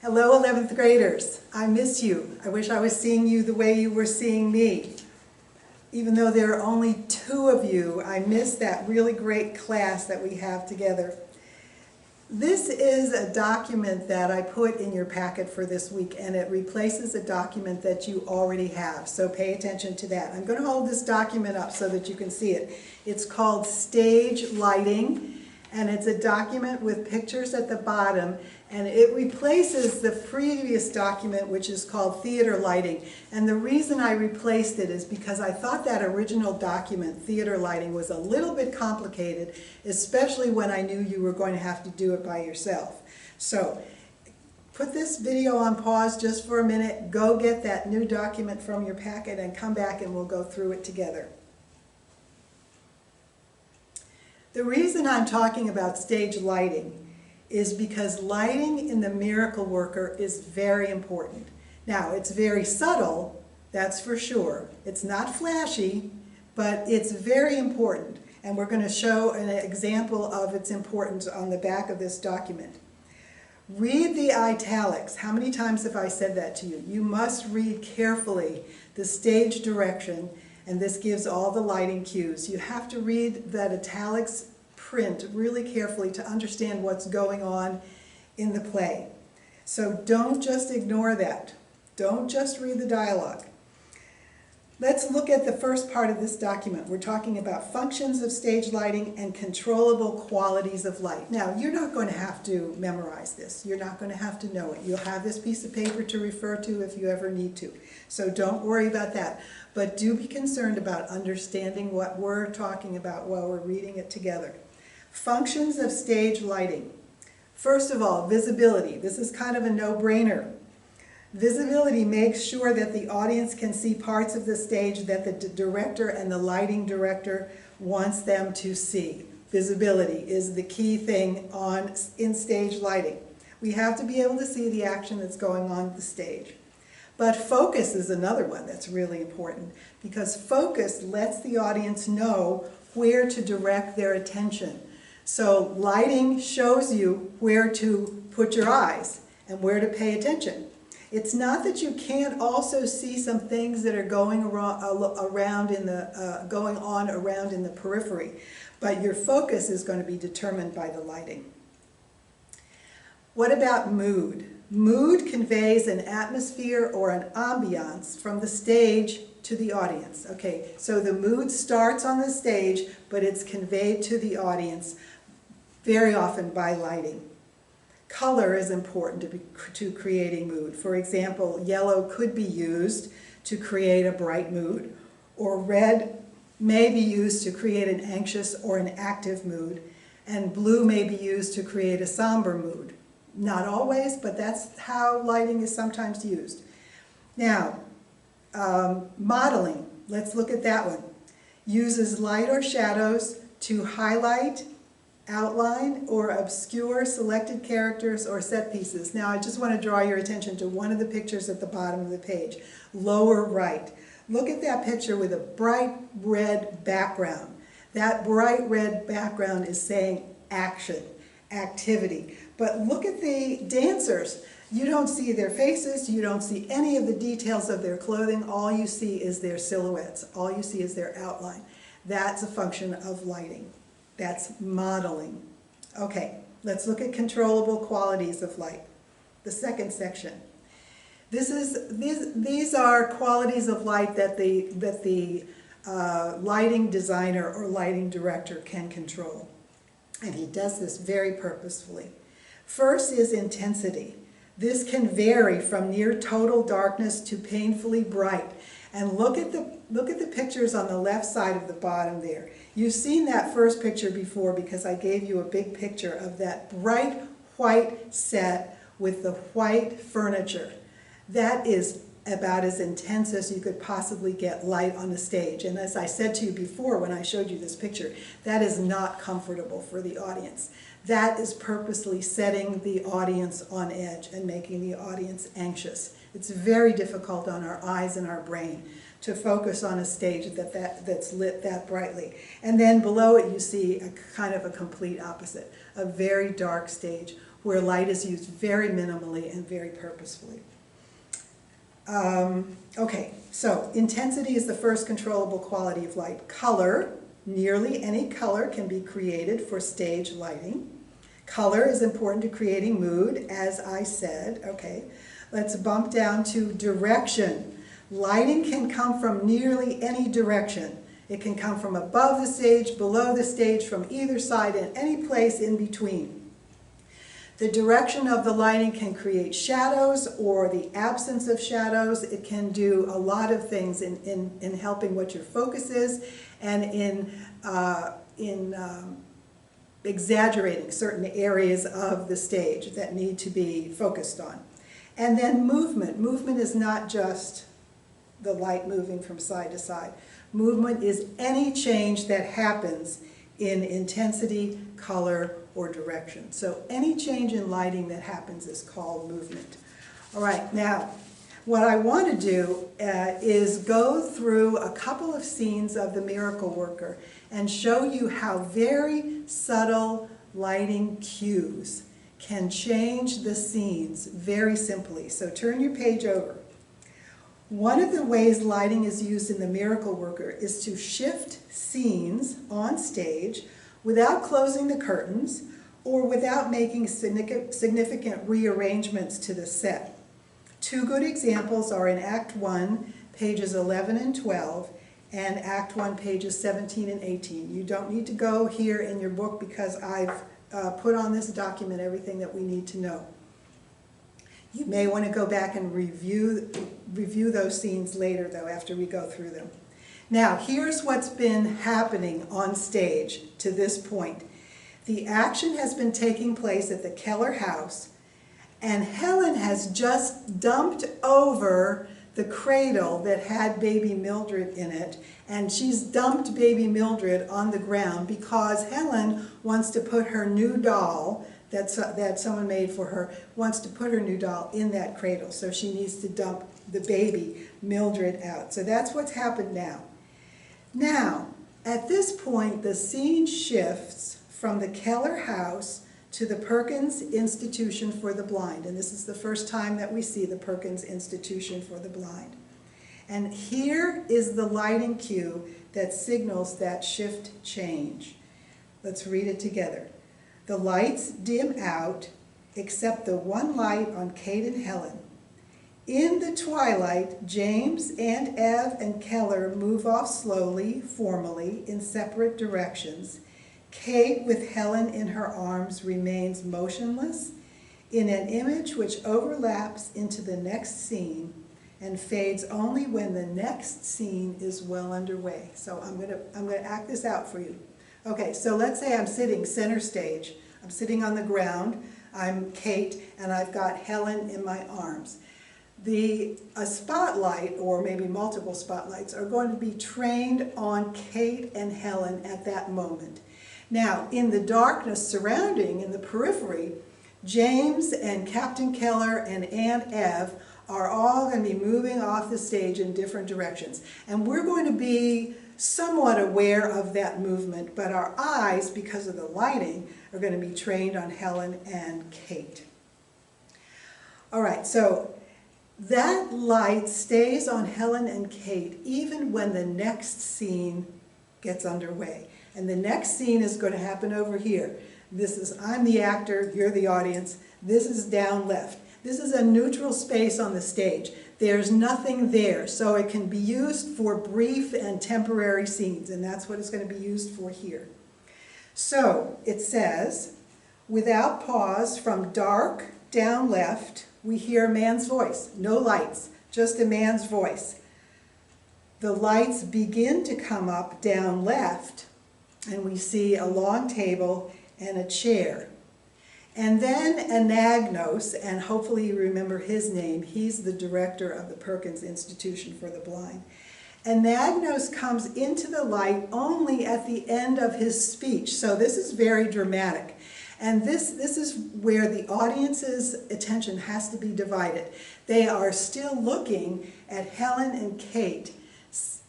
Hello 11th graders. I miss you. I wish I was seeing you the way you were seeing me. Even though there are only 2 of you, I miss that really great class that we have together. This is a document that I put in your packet for this week, and it replaces a document that you already have, so pay attention to that. I'm going to hold this document up so that you can see it. It's called Stage Lighting, and it's a document with pictures at the bottom, and it replaces the previous document, which is called Theater Lighting. And the reason I replaced it is because I thought that original document, Theater Lighting, was a little bit complicated, especially when I knew you were going to have to do it by yourself. So put this video on pause just for a minute, go get that new document from your packet, and come back and we'll go through it together. The reason I'm talking about stage lighting is because lighting in the Miracle Worker is very important. Now, it's very subtle, that's for sure. It's not flashy, but it's very important. And we're going to show an example of its importance on the back of this document. Read the italics. How many times have I said that to you? You must read carefully the stage direction, and this gives all the lighting cues. You have to read that italics print really carefully to understand what's going on in the play. So don't just ignore that. Don't just read the dialogue. Let's look at the first part of this document. We're talking about functions of stage lighting and controllable qualities of light. Now, you're not going to have to memorize this. You're not going to have to know it. You'll have this piece of paper to refer to if you ever need to. So don't worry about that. But do be concerned about understanding what we're talking about while we're reading it together. Functions of stage lighting. First of all, visibility. This is kind of a no-brainer. Visibility makes sure that the audience can see parts of the stage that the director and the lighting director wants them to see. Visibility is the key thing in stage lighting. We have to be able to see the action that's going on the stage. But focus is another one that's really important, because focus lets the audience know where to direct their attention. So lighting shows you where to put your eyes and where to pay attention. It's not that you can't also see some things that are going on in the periphery, but your focus is going to be determined by the lighting. What about mood? Mood conveys an atmosphere or an ambiance from the stage to the audience. Okay, so the mood starts on the stage, but it's conveyed to the audience very often by lighting. Color is important to creating mood. For example, yellow could be used to create a bright mood, or red may be used to create an anxious or an active mood, and blue may be used to create a somber mood. Not always, but that's how lighting is sometimes used. Now, modeling, let's look at that one. Uses light or shadows to highlight, outline, or obscure selected characters or set pieces. Now, I just want to draw your attention to one of the pictures at the bottom of the page, lower right. Look at that picture with a bright red background. That bright red background is saying action, activity. But look at the dancers. You don't see their faces, you don't see any of the details of their clothing. All you see is their silhouettes. All you see is their outline. That's a function of lighting. That's modeling. Okay, let's look at controllable qualities of light. The second section. These are qualities of light that the lighting designer or lighting director can control. And he does this very purposefully. First is intensity. This can vary from near total darkness to painfully bright. And look at the pictures on the left side of the bottom there. You've seen that first picture before because I gave you a big picture of that bright white set with the white furniture. That is about as intense as you could possibly get light on the stage. And as I said to you before when I showed you this picture, that is not comfortable for the audience. That is purposely setting the audience on edge and making the audience anxious. It's very difficult on our eyes and our brain to focus on a stage that's lit that brightly. And then below it you see a kind of a complete opposite, a very dark stage where light is used very minimally and very purposefully. Okay, so intensity is the first controllable quality of light. Color, nearly any color can be created for stage lighting. Color is important to creating mood, as I said. Okay, let's bump down to direction. Lighting can come from nearly any direction. It can come from above the stage, below the stage, from either side, and any place in between. The direction of the lighting can create shadows or the absence of shadows. It can do a lot of things in helping what your focus is and in exaggerating certain areas of the stage that need to be focused on. And then movement. Movement is not just the light moving from side to side. Movement is any change that happens in intensity, color, or direction. So any change in lighting that happens is called movement. All right, now what I want to do is go through a couple of scenes of The Miracle Worker and show you how very subtle lighting cues can change the scenes very simply. So turn your page over. One of the ways lighting is used in The Miracle Worker is to shift scenes on stage without closing the curtains or without making significant rearrangements to the set. Two good examples are in Act 1, pages 11 and 12, and Act 1, pages 17 and 18. You don't need to go here in your book because I've put on this document everything that we need to know. You may want to go back and review those scenes later, though, after we go through them. Now, here's what's been happening on stage to this point. The action has been taking place at the Keller house, and Helen has just dumped over the cradle that had baby Mildred in it, and she's dumped baby Mildred on the ground because Helen wants to put her new doll that someone made for her, wants to put her new doll in that cradle, so she needs to dump the baby Mildred out. So that's what's happened now. Now, at this point, the scene shifts from the Keller house to the Perkins Institution for the Blind, and this is the first time that we see the Perkins Institution for the Blind. And here is the lighting cue that signals that shift change. Let's read it together. The lights dim out, except the one light on Kate and Helen. In the twilight, James and Ev and Keller move off slowly, formally, in separate directions. Kate, with Helen in her arms, remains motionless in an image which overlaps into the next scene and fades only when the next scene is well underway. So I'm gonna act this out for you. Okay, so let's say I'm sitting center stage. I'm sitting on the ground. I'm Kate, and I've got Helen in my arms. A spotlight, or maybe multiple spotlights, are going to be trained on Kate and Helen at that moment. Now, in the darkness surrounding, in the periphery, James and Captain Keller and Aunt Ev are all going to be moving off the stage in different directions. And we're going to be somewhat aware of that movement, but our eyes, because of the lighting, are going to be trained on Helen and Kate. All right, so that light stays on Helen and Kate even when the next scene gets underway. And the next scene is going to happen over here. I'm the actor, you're the audience. This is down left. This is a neutral space on the stage. There's nothing there, so it can be used for brief and temporary scenes, and that's what it's going to be used for here. So it says, without pause, from dark down left, we hear a man's voice. No lights, just a man's voice. The lights begin to come up down left, and we see a long table and a chair. And then Anagnos, and hopefully you remember his name, he's the director of the Perkins Institution for the Blind. Anagnos comes into the light only at the end of his speech, so this is very dramatic. And this is where the audience's attention has to be divided. They are still looking at Helen and Kate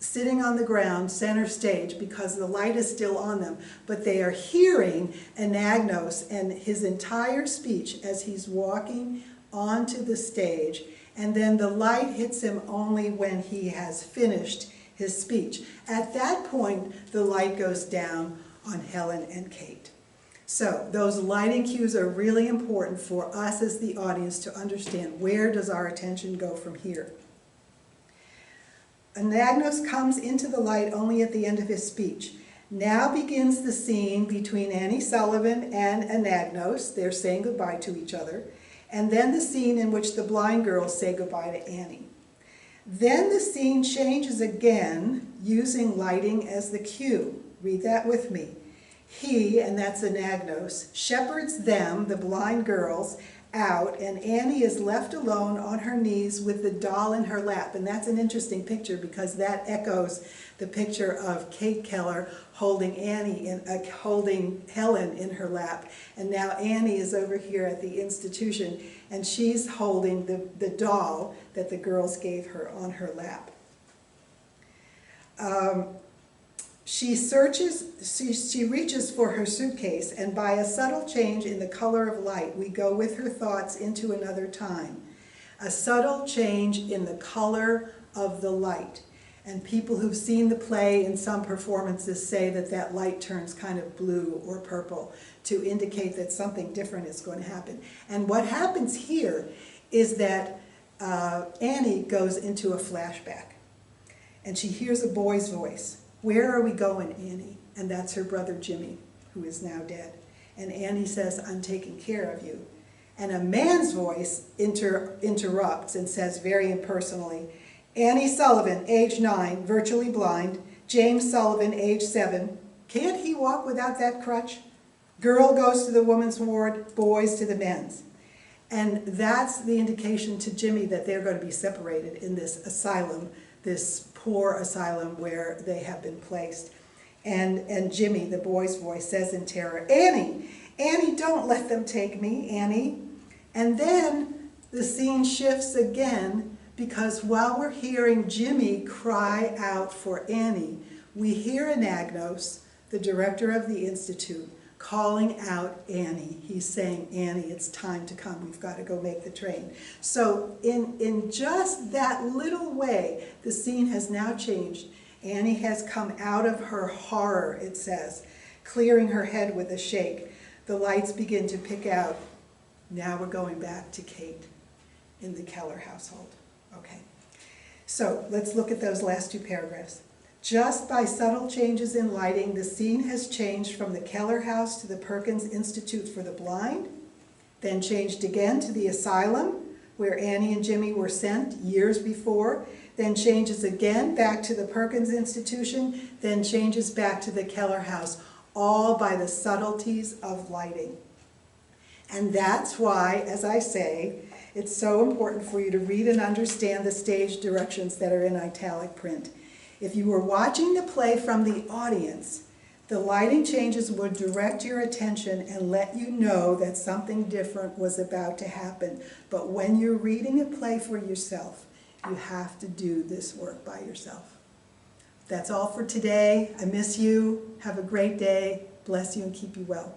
sitting on the ground, center stage, because the light is still on them, but they are hearing Anagnos and his entire speech as he's walking onto the stage, and then the light hits him only when he has finished his speech. At that point, the light goes down on Helen and Kate. So those lighting cues are really important for us as the audience to understand where does our attention go from here. Anagnos comes into the light only at the end of his speech. Now begins the scene between Annie Sullivan and Anagnos. They're saying goodbye to each other. And then the scene in which the blind girls say goodbye to Annie. Then the scene changes again using lighting as the cue. Read that with me. He, and that's Anagnos, shepherds them, the blind girls, out, and Annie is left alone on her knees with the doll in her lap. And that's an interesting picture because that echoes the picture of Kate Keller holding holding Helen in her lap. And now Annie is over here at the institution, and she's holding the doll that the girls gave her on her lap. She reaches for her suitcase, and by a subtle change in the color of light, we go with her thoughts into another time. A subtle change in the color of the light. And people who've seen the play in some performances say that that light turns kind of blue or purple to indicate that something different is going to happen. And what happens here is that Annie goes into a flashback, and she hears a boy's voice. "Where are we going, Annie?" And that's her brother Jimmy, who is now dead. And Annie says, "I'm taking care of you." And a man's voice interrupts and says very impersonally, "Annie Sullivan, age 9, virtually blind. James Sullivan, age 7. Can't he walk without that crutch? Girl goes to the women's ward, boys to the men's." And that's the indication to Jimmy that they're going to be separated in this asylum, this poor asylum where they have been placed. And Jimmy, the boy's voice, says in terror, "Annie, Annie, don't let them take me, Annie." And then the scene shifts again, because while we're hearing Jimmy cry out for Annie, we hear Anagnos, the director of the Institute, calling out Annie. He's saying, "Annie, it's time to come. We've got to go make the train." So in just that little way, the scene has now changed. Annie has come out of her horror, it says, clearing her head with a shake. The lights begin to pick out. Now we're going back to Kate in the Keller household. Okay, so let's look at those last two paragraphs. Just by subtle changes in lighting, the scene has changed from the Keller House to the Perkins Institute for the Blind, then changed again to the asylum, where Annie and Jimmy were sent years before, then changes again back to the Perkins Institution, then changes back to the Keller House, all by the subtleties of lighting. And that's why, as I say, it's so important for you to read and understand the stage directions that are in italic print. If you were watching the play from the audience, the lighting changes would direct your attention and let you know that something different was about to happen. But when you're reading a play for yourself, you have to do this work by yourself. That's all for today. I miss you. Have a great day. Bless you and keep you well.